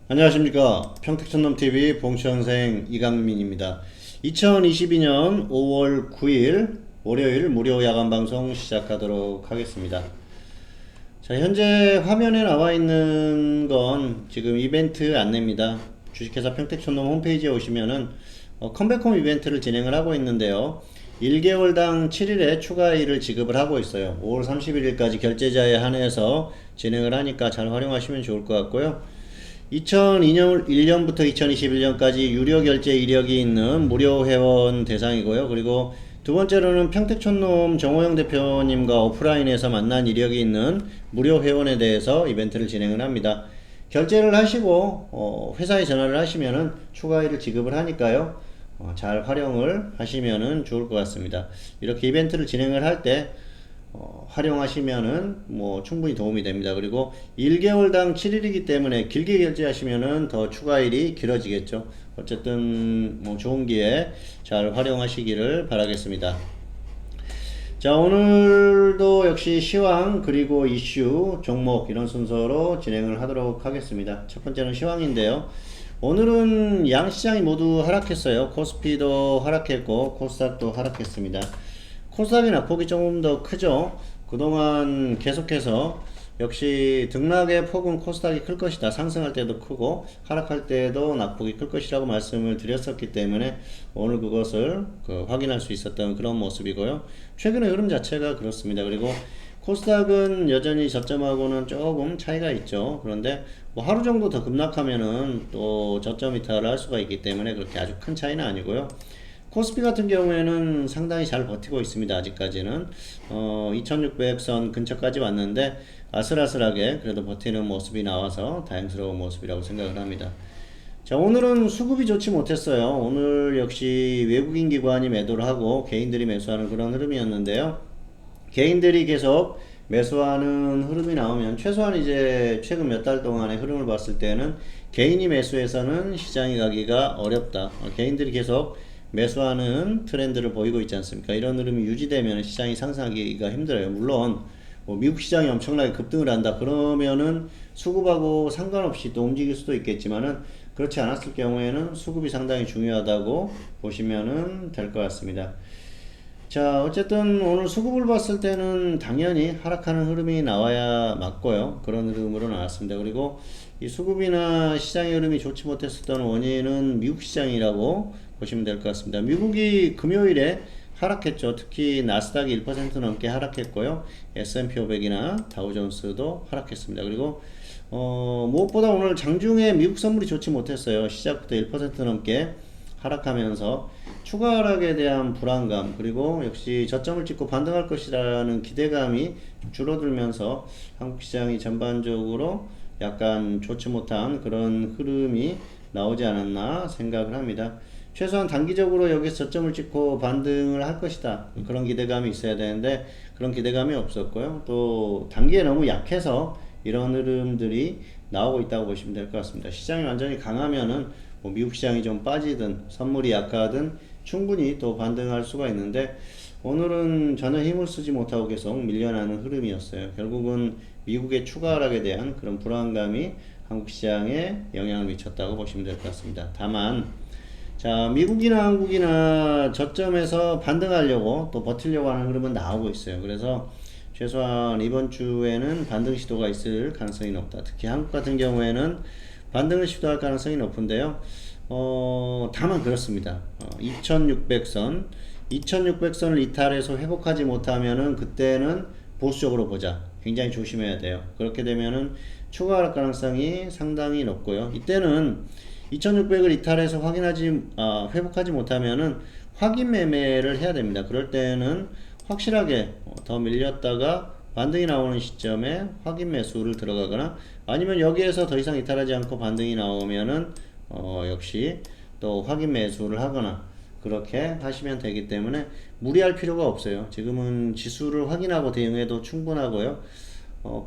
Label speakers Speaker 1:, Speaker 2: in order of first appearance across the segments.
Speaker 1: 안녕하십니까. 평택촌놈TV 봉천생 이강민입니다. 2022년 5월 9일 월요일 무료 야간방송 시작하도록 하겠습니다. 자, 현재 화면에 나와 있는 건 지금 이벤트 안내입니다. 주식회사 평택촌놈 홈페이지에 오시면은 컴백홈 이벤트를 진행을 하고 있는데요. 1개월당 7일에 추가일을 지급을 하고 있어요. 5월 31일까지 결제자에 한해서 진행을 하니까 잘 활용하시면 좋을 것 같고요. 2002년 1년부터 2021년까지 유료 결제 이력이 있는 무료 회원 대상이고요. 그리고 두 번째로는 평택촌놈 정호영 대표님과 오프라인에서 만난 이력이 있는 무료 회원에 대해서 이벤트를 진행을 합니다. 결제를 하시고 회사에 전화를 하시면은 추가일을 지급을 하니까요. 잘 활용을 하시면은 좋을 것 같습니다. 이렇게 이벤트를 진행을 할때 활용하시면은 뭐 충분히 도움이 됩니다. 그리고 1개월당 7일이기 때문에 길게 결제하시면은 더 추가일이 길어지겠죠. 어쨌든 뭐 좋은 기회 잘 활용하시기를 바라겠습니다. 자, 오늘도 역시 시황 그리고 이슈 종목 이런 순서로 진행을 하도록 하겠습니다. 첫 번째는 시황인데요. 오늘은 양시장이 모두 하락했어요. 코스피도 하락했고 코스닥도 하락했습니다. 코스닥의 낙폭이 조금 더 크죠. 그동안 계속해서 역시 등락의 폭은 코스닥이 클 것이다. 상승할 때도 크고 하락할 때도 낙폭이 클 것이라고 말씀을 드렸었기 때문에 오늘 그것을 확인할 수 있었던 그런 모습이고요. 최근의 흐름 자체가 그렇습니다. 그리고 코스닥은 여전히 저점하고는 조금 차이가 있죠. 그런데 뭐 하루 정도 더 급락하면은 또 저점 이탈을 할 수가 있기 때문에 그렇게 아주 큰 차이는 아니고요. 코스피 같은 경우에는 상당히 잘 버티고 있습니다. 아직까지는 2600선 근처까지 왔는데 아슬아슬하게 그래도 버티는 모습이 나와서 다행스러운 모습이라고 생각을 합니다. 자, 오늘은 수급이 좋지 못했어요. 오늘 역시 외국인 기관이 매도를 하고 개인들이 매수하는 그런 흐름이었는데요. 개인들이 계속 매수하는 흐름이 나오면 최소한 이제 최근 몇 달 동안의 흐름을 봤을 때는 개인이 매수해서는 시장이 가기가 어렵다. 개인들이 계속 매수하는 트렌드를 보이고 있지 않습니까? 이런 흐름이 유지되면 시장이 상승하기가 힘들어요. 물론 뭐 미국 시장이 엄청나게 급등을 한다 그러면은 수급하고 상관없이 또 움직일 수도 있겠지만은 그렇지 않았을 경우에는 수급이 상당히 중요하다고 보시면은 될 것 같습니다. 자, 어쨌든 오늘 수급을 봤을 때는 당연히 하락하는 흐름이 나와야 맞고요. 그런 흐름으로 나왔습니다. 그리고 이 수급이나 시장의 흐름이 좋지 못했었던 원인은 미국 시장이라고 보시면 될 것 같습니다. 미국이 금요일에 하락했죠. 특히 나스닥이 1% 넘게 하락했고요. S&P 500이나 다우존스도 하락했습니다. 그리고 무엇보다 오늘 장중에 미국 선물이 좋지 못했어요. 시작부터 1% 넘게 하락하면서 추가 하락에 대한 불안감 그리고 역시 저점을 찍고 반등할 것이라는 기대감이 줄어들면서 한국 시장이 전반적으로 약간 좋지 못한 그런 흐름이 나오지 않았나 생각을 합니다. 최소한 단기적으로 여기서 저점을 찍고 반등을 할 것이다. 그런 기대감이 있어야 되는데 그런 기대감이 없었고요. 또 단기에 너무 약해서 이런 흐름들이 나오고 있다고 보시면 될 것 같습니다. 시장이 완전히 강하면은 뭐 미국 시장이 좀 빠지든 선물이 약하든 충분히 또 반등할 수가 있는데 오늘은 전혀 힘을 쓰지 못하고 계속 밀려나는 흐름이었어요. 결국은 미국의 추가 하락에 대한 그런 불안감이 한국 시장에 영향을 미쳤다고 보시면 될 것 같습니다. 다만 자, 미국이나 한국이나 저점에서 반등하려고 또 버티려고 하는 흐름은 나오고 있어요. 그래서 최소한 이번 주에는 반등 시도가 있을 가능성이 높다. 특히 한국 같은 경우에는 반등을 시도할 가능성이 높은데요. 다만 그렇습니다. 2600선, 2600선을 이탈해서 회복하지 못하면은 그때는 보수적으로 보자. 굉장히 조심해야 돼요. 그렇게 되면은 추가 하락 가능성이 상당히 높고요. 이때는 2600을 이탈해서 회복하지 못하면은 확인 매매를 해야 됩니다. 그럴 때는 확실하게 더 밀렸다가 반등이 나오는 시점에 확인 매수를 들어가거나 아니면 여기에서 더 이상 이탈하지 않고 반등이 나오면은 역시 또 확인 매수를 하거나 그렇게 하시면 되기 때문에 무리할 필요가 없어요. 지금은 지수를 확인하고 대응해도 충분하고요.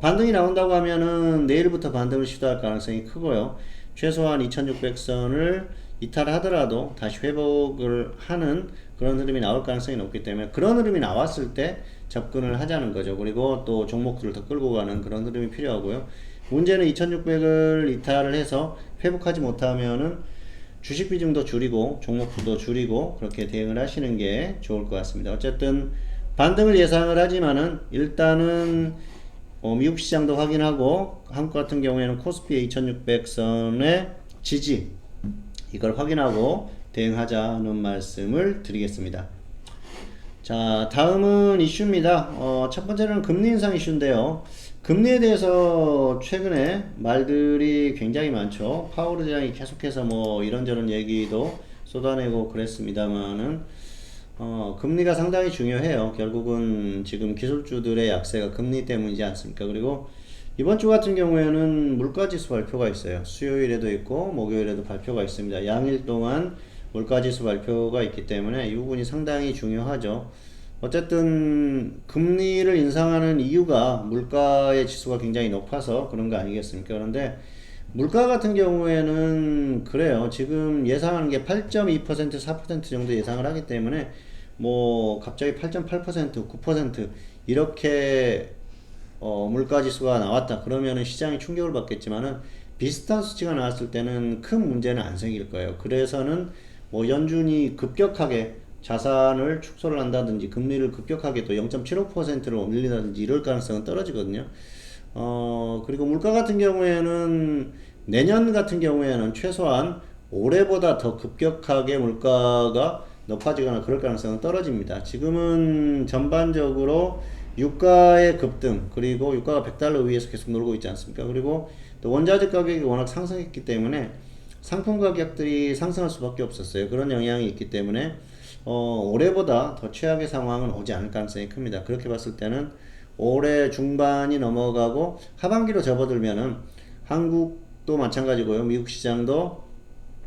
Speaker 1: 반등이 나온다고 하면은 내일부터 반등을 시도할 가능성이 크고요. 최소한 2600선을 이탈하더라도 다시 회복을 하는 그런 흐름이 나올 가능성이 높기 때문에 그런 흐름이 나왔을 때 접근을 하자는 거죠. 그리고 또 종목들을 더 끌고 가는 그런 흐름이 필요하고요. 문제는 2600을 이탈을 해서 회복하지 못하면은 주식 비중도 줄이고 종목도 줄이고 그렇게 대응을 하시는 게 좋을 것 같습니다. 어쨌든 반등을 예상을 하지만은 일단은 미국 시장도 확인하고 한국 같은 경우에는 코스피의 2600선의 지지 이걸 확인하고 대응하자는 말씀을 드리겠습니다. 자, 다음은 이슈입니다. 첫 번째는 금리 인상 이슈인데요. 금리에 대해서 최근에 말들이 굉장히 많죠. 파월 의장이 계속해서 뭐 이런저런 얘기도 쏟아내고 그랬습니다만은 금리가 상당히 중요해요. 결국은 지금 기술주들의 약세가 금리 때문이지 않습니까? 그리고 이번 주 같은 경우에는 물가지수 발표가 있어요. 수요일에도 있고 목요일에도 발표가 있습니다. 양일 동안 물가지수 발표가 있기 때문에 이 부분이 상당히 중요하죠. 어쨌든 금리를 인상하는 이유가 물가의 지수가 굉장히 높아서 그런 거 아니겠습니까? 그런데 물가 같은 경우에는 그래요. 지금 예상하는 게 8.2%, 4% 정도 예상을 하기 때문에 뭐 갑자기 8.8%, 9% 이렇게 물가 지수가 나왔다 그러면은 시장이 충격을 받겠지만은 비슷한 수치가 나왔을 때는 큰 문제는 안 생길 거예요. 그래서는 뭐 연준이 급격하게 자산을 축소를 한다든지 금리를 급격하게 또 0.75%로 올린다든지 이럴 가능성은 떨어지거든요. 그리고 물가 같은 경우에는 내년 같은 경우에는 최소한 올해보다 더 급격하게 물가가 높아지거나 그럴 가능성은 떨어집니다. 지금은 전반적으로 유가의 급등 그리고 유가가 100달러 위에서 계속 놀고 있지 않습니까? 그리고 또 원자재 가격이 워낙 상승했기 때문에 상품 가격들이 상승할 수밖에 없었어요. 그런 영향이 있기 때문에 올해보다 더 최악의 상황은 오지 않을 가능성이 큽니다. 그렇게 봤을 때는 올해 중반이 넘어가고 하반기로 접어들면은 한국도 마찬가지고요. 미국 시장도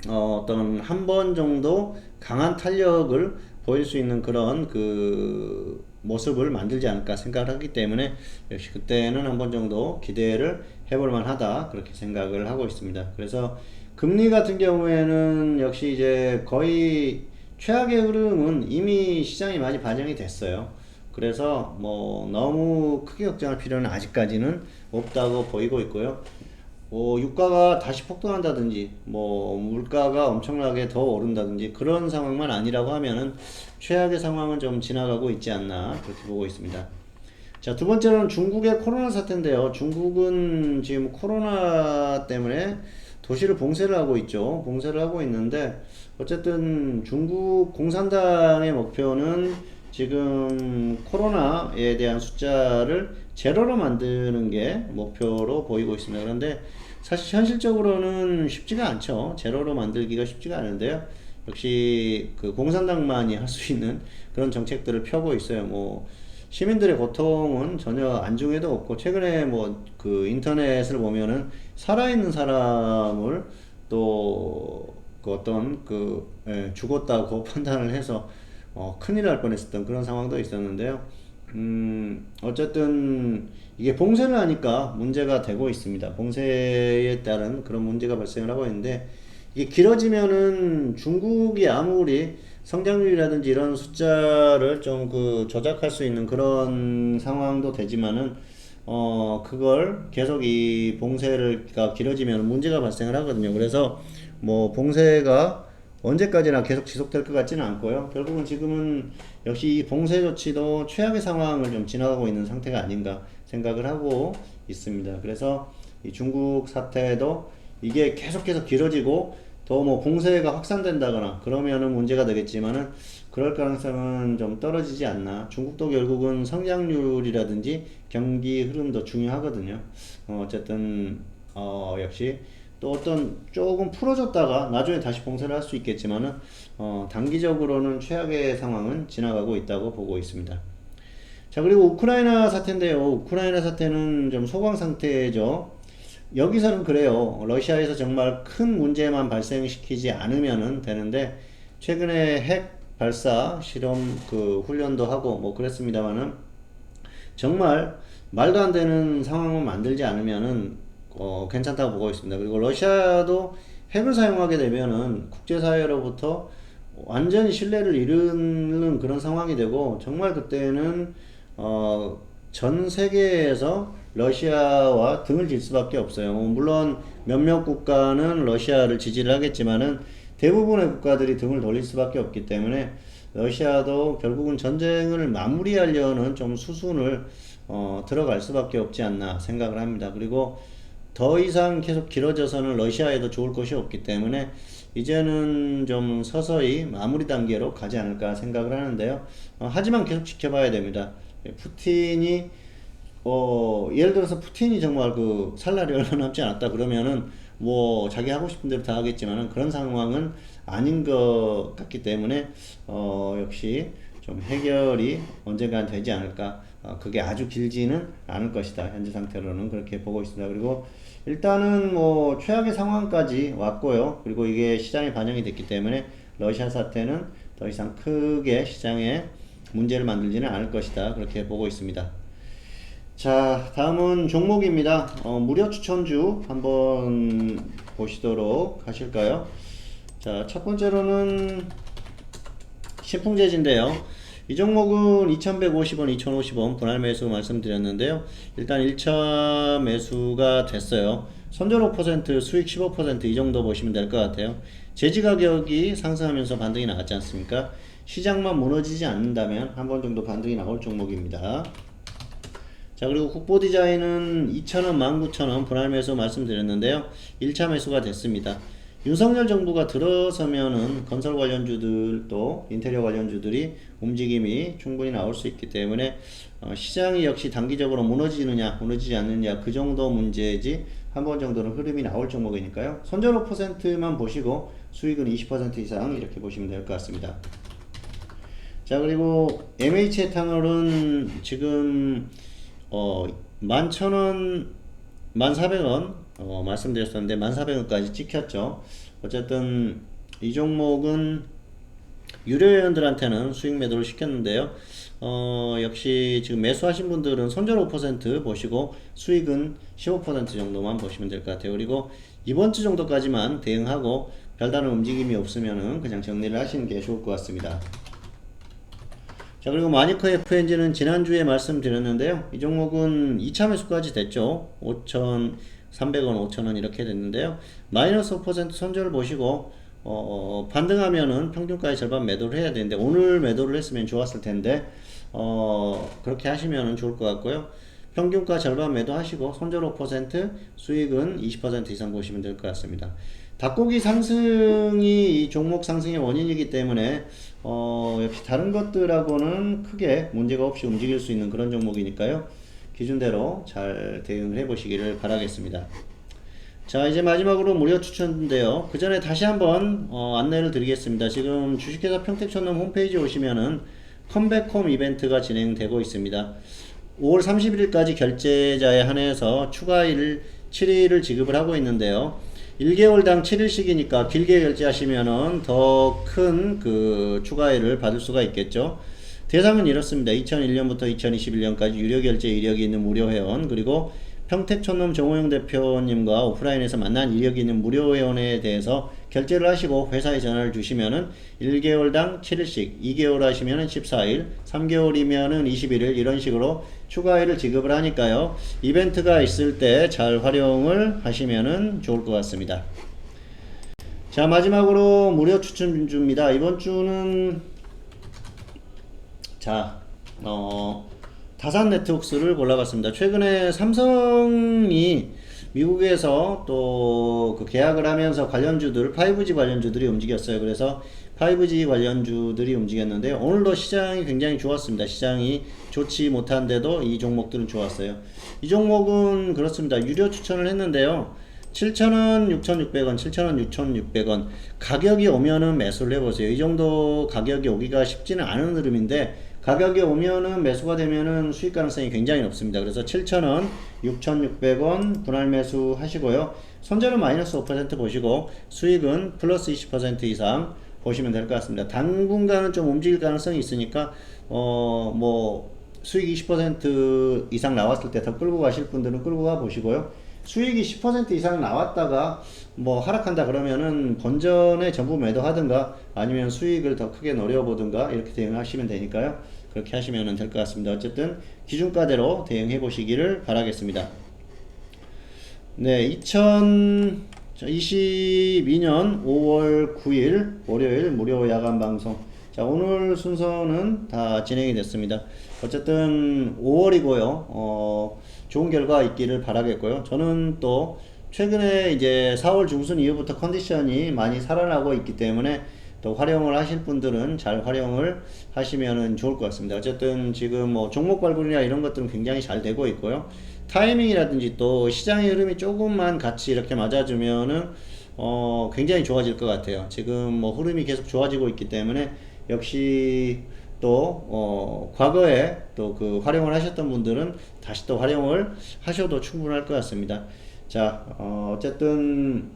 Speaker 1: 어떤 한 번 정도 강한 탄력을 보일 수 있는 그런 그 모습을 만들지 않을까 생각을 하기 때문에 역시 그때는 한 번 정도 기대를 해볼 만하다 그렇게 생각을 하고 있습니다. 그래서 금리 같은 경우에는 역시 이제 거의 최악의 흐름은 이미 시장이 많이 반영이 됐어요. 그래서 뭐 너무 크게 걱정할 필요는 아직까지는 없다고 보이고 있고요. 유가가 다시 폭등한다든지 뭐 물가가 엄청나게 더 오른다든지 그런 상황만 아니라고 하면은 최악의 상황은 좀 지나가고 있지 않나 그렇게 보고 있습니다. 자, 두 번째는 중국의 코로나 사태인데요. 중국은 지금 코로나 때문에 도시를 봉쇄를 하고 있죠. 봉쇄를 하고 있는데 어쨌든 중국 공산당의 목표는 지금 코로나에 대한 숫자를 제로로 만드는 게 목표로 보이고 있습니다. 그런데 사실 현실적으로는 쉽지가 않죠. 제로로 만들기가 쉽지가 않은데요. 역시 그 공산당만이 할 수 있는 그런 정책들을 펴고 있어요. 뭐 시민들의 고통은 전혀 안중에도 없고 최근에 뭐 그 인터넷을 보면은 살아있는 사람을 또 그 어떤 죽었다고 판단을 해서 큰일 날 뻔했었던 그런 상황도 있었는데요. 어쨌든 이게 봉쇄를 하니까 문제가 되고 있습니다. 봉쇄에 따른 그런 문제가 발생을 하고 있는데 이게 길어지면은 중국이 아무리 성장률이라든지 이런 숫자를 좀 그 조작할 수 있는 그런 상황도 되지만은 그걸 계속 이 봉쇄가 길어지면 문제가 발생을 하거든요. 그래서 뭐 봉쇄가 언제까지나 계속 지속될 것 같지는 않고요. 결국은 지금은 역시 이 봉쇄 조치도 최악의 상황을 좀 지나가고 있는 상태가 아닌가 생각을 하고 있습니다. 그래서 이 중국 사태도 이게 계속해서 길어지고 더 뭐 봉쇄가 확산된다거나 그러면은 문제가 되겠지만은 그럴 가능성은 좀 떨어지지 않나. 중국도 결국은 성장률이라든지 경기 흐름도 중요하거든요. 어쨌든 역시 또 어떤 조금 풀어졌다가 나중에 다시 봉쇄를 할 수 있겠지만은 단기적으로는 최악의 상황은 지나가고 있다고 보고 있습니다. 자, 그리고 우크라이나 사태인데요. 우크라이나 사태는 좀 소강 상태죠. 여기서는 그래요. 러시아에서 정말 큰 문제만 발생시키지 않으면 되는데 최근에 핵 발사 실험 그 훈련도 하고 뭐 그랬습니다만은 정말 말도 안 되는 상황을 만들지 않으면은 괜찮다고 보고 있습니다. 그리고 러시아도 핵을 사용하게 되면은 국제사회로부터 완전히 신뢰를 잃는 그런 상황이 되고 정말 그때는 전 세계에서 러시아와 등을 질 수밖에 없어요. 물론 몇몇 국가는 러시아를 지지를 하겠지만은 대부분의 국가들이 등을 돌릴 수밖에 없기 때문에 러시아도 결국은 전쟁을 마무리하려는 좀 수순을 들어갈 수밖에 없지 않나 생각을 합니다. 그리고 더 이상 계속 길어져서는 러시아에도 좋을 것이 없기 때문에 이제는 좀 서서히 마무리 단계로 가지 않을까 생각을 하는데요. 하지만 계속 지켜봐야 됩니다. 푸틴이 예를 들어서 푸틴이 정말 그 살 날이 얼마 남지 않았다 그러면은 뭐 자기 하고 싶은 대로 다 하겠지만은 그런 상황은 아닌 것 같기 때문에 역시 좀 해결이 언젠간 되지 않을까. 그게 아주 길지는 않을 것이다. 현재 상태로는 그렇게 보고 있습니다. 그리고 일단은 뭐 최악의 상황까지 왔고요. 그리고 이게 시장에 반영이 됐기 때문에 러시아 사태는 더 이상 크게 시장에 문제를 만들지는 않을 것이다. 그렇게 보고 있습니다. 자, 다음은 종목입니다. 무료 추천주 한번 보시도록 하실까요? 자, 첫 번째로는 신풍재지인데요. 이 종목은 2150원, 2050원 분할 매수 말씀드렸는데요. 일단 1차 매수가 됐어요. 선절 5%, 수익 15%이 정도 보시면 될 것 같아요. 제지 가격이 상승하면서 반등이 나왔지 않습니까? 시장만 무너지지 않는다면 한 번 정도 반등이 나올 종목입니다. 자, 그리고 국보 디자인은 2,000원, 19,000원 분할 매수 말씀드렸는데요. 1차 매수가 됐습니다. 윤석열 정부가 들어서면은 건설 관련주들도 인테리어 관련주들이 움직임이 충분히 나올 수 있기 때문에 시장이 역시 단기적으로 무너지느냐 무너지지 않느냐 그 정도 문제지 한 번 정도는 흐름이 나올 종목이니까요. 선절 5%만 보시고 수익은 20% 이상 이렇게 보시면 될 것 같습니다. 자, 그리고 MH 에탄올은 지금 11,000원, 1,400원 말씀드렸었는데 1,400원까지 찍혔죠. 어쨌든 이 종목은 유료회원들한테는 수익 매도를 시켰는데요. 역시 지금 매수하신 분들은 손절 5% 보시고 수익은 15% 정도만 보시면 될 것 같아요. 그리고 이번 주 정도까지만 대응하고 별다른 움직임이 없으면은 그냥 정리를 하시는 게 좋을 것 같습니다. 자, 그리고 마니커 FNG는 지난주에 말씀드렸는데요. 이 종목은 2차 매수까지 됐죠. 5,300원, 5,000원 이렇게 됐는데요. 마이너스 5% 손절을 보시고 반등하면은 평균가의 절반 매도를 해야 되는데 오늘 매도를 했으면 좋았을 텐데 그렇게 하시면은 좋을 것 같고요. 평균가 절반 매도하시고 손절 5%, 수익은 20% 이상 보시면 될 것 같습니다. 닭고기 상승이 이 종목 상승의 원인이기 때문에 역시 다른 것들하고는 크게 문제가 없이 움직일 수 있는 그런 종목이니까요. 기준대로 잘 대응을 해 보시기를 바라겠습니다. 자, 이제 마지막으로 무료 추천인데요. 그 전에 다시 한번 안내를 드리겠습니다. 지금 주식회사 평택촌놈 홈페이지에 오시면은 컴백홈 이벤트가 진행되고 있습니다. 5월 31일까지 결제자에 한해서 추가일 7일을 지급을 하고 있는데요. 1개월당 7일씩이니까 길게 결제하시면은 더 큰 그 추가일을 받을 수가 있겠죠. 대상은 이렇습니다. 2001년부터 2021년까지 유료 결제 이력이 있는 무료 회원, 그리고 평택촌놈 정호영 대표님과 오프라인에서 만난 이력이 있는 무료 회원에 대해서 결제를 하시고 회사에 전화를 주시면은 1개월당 7일씩, 2개월 하시면은 14일, 3개월이면은 21일 이런 식으로 추가일을 지급을 하니까요. 이벤트가 있을 때 잘 활용을 하시면은 좋을 것 같습니다. 자, 마지막으로 무료 추천주입니다. 이번 주는 자, 다산 네트웍스를 골라봤습니다. 최근에 삼성이 미국에서 또 그 계약을 하면서 관련주들, 5G 관련주들이 움직였어요. 그래서 5G 관련주들이 움직였는데 오늘도 시장이 굉장히 좋았습니다. 시장이 좋지 못한데도 이 종목들은 좋았어요. 이 종목은 그렇습니다. 유료 추천을 했는데요. 7,000원, 6,600원, 7,000원, 6,600원 가격이 오면은 매수를 해보세요. 이 정도 가격이 오기가 쉽지는 않은 흐름인데 가격이 오면은 매수가 되면은 수익 가능성이 굉장히 높습니다. 그래서 7,000원, 6,600원 분할 매수 하시고요. 손절은 마이너스 5% 보시고 수익은 플러스 20% 이상 보시면 될 것 같습니다. 당분간은 좀 움직일 가능성이 있으니까 뭐 수익 20% 이상 나왔을 때 더 끌고 가실 분들은 끌고 가 보시고요. 수익이 10% 이상 나왔다가 뭐 하락한다 그러면은 본전에 전부 매도하든가 아니면 수익을 더 크게 노려보든가 이렇게 대응하시면 되니까요. 그렇게 하시면 될 것 같습니다. 어쨌든 기준가대로 대응해 보시기를 바라겠습니다. 네, 2022년 5월 9일 월요일 무료 야간 방송. 자, 오늘 순서는 다 진행이 됐습니다. 어쨌든 5월이고요. 좋은 결과 있기를 바라겠고요. 저는 또 최근에 이제 4월 중순 이후부터 컨디션이 많이 살아나고 있기 때문에 또 활용을 하실 분들은 잘 활용을 하시면 좋을 것 같습니다. 어쨌든 지금 뭐 종목 발굴이나 이런 것들은 굉장히 잘 되고 있고요. 타이밍이라든지 또 시장의 흐름이 조금만 같이 이렇게 맞아주면은 굉장히 좋아질 것 같아요. 지금 뭐 흐름이 계속 좋아지고 있기 때문에 역시 또 과거에 또 그 활용을 하셨던 분들은 다시 또 활용을 하셔도 충분할 것 같습니다. 자, 어쨌든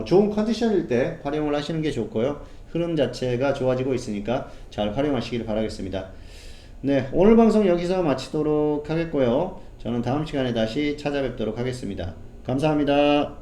Speaker 1: 좋은 컨디션일 때 활용을 하시는 게 좋고요. 흐름 자체가 좋아지고 있으니까 잘 활용하시길 바라겠습니다. 네, 오늘 방송 여기서 마치도록 하겠고요. 저는 다음 시간에 다시 찾아뵙도록 하겠습니다. 감사합니다.